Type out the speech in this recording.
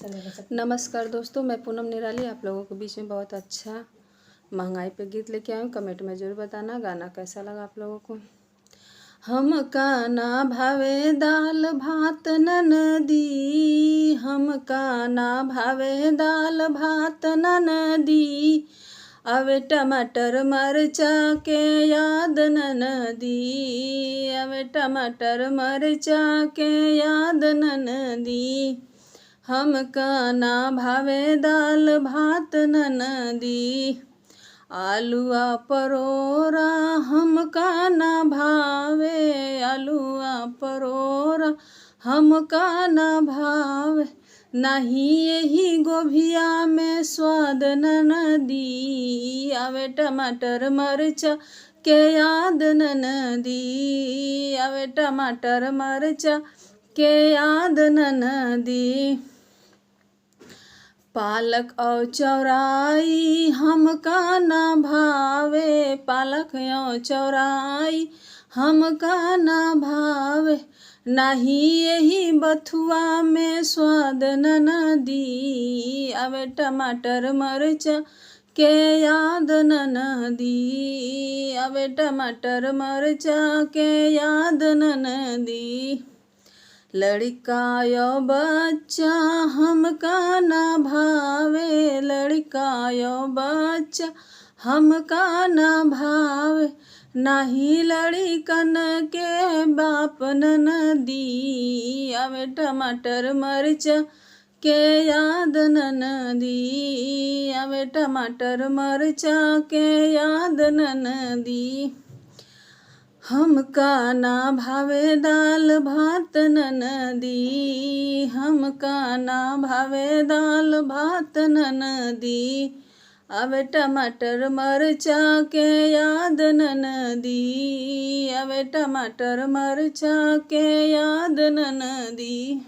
नमस्कार दोस्तों, मैं पूनम निराली आप लोगों के बीच में बहुत अच्छा महंगाई पे गीत लेके आई हूँ। कमेंट में ज़रूर बताना गाना कैसा लगा आप लोगों को। हमका ना भावे दाल भात ननदी, हमका ना भावे दाल भात ननदी, अवे टमाटर मरचा के याद ननदी, अवे टमाटर मरचा के याद ननदी, हमका ना भावे दाल भात ननदी, आलूआ परोरा हमका ना भावे, आलूआ परोरा हमका ना भावे, नहीं यही गोभिया में स्वाद ननदी, आवे टमाटर मरचा के याद ननदी, आवे टमाटर मरचा के याद ननदी, पालक और चौराई हमका ना भावे, पालक और चौराई हमका ना भावे, नहीं यही बथुआ में स्वाद ननदी, अवे टमाटर मरचा के याद ननदी, अवे टमाटर मरचा के याद ननदी, लड़का यो बच्चा हमका ना भावे, लड़का यो बच्चा हमका ना भावे, नाही लड़िकन के बाप ननदी, अवे टमाटर मरचा के याद ननदी, अवे टमाटर मरचा के याद ननदी, हमका ना भावे दाल भात ननदी, हमका ना भावे दाल भात ननदी, अवे टमाटर मरचा के याद ननदी, अवे टमाटर मरचा के याद ननदी।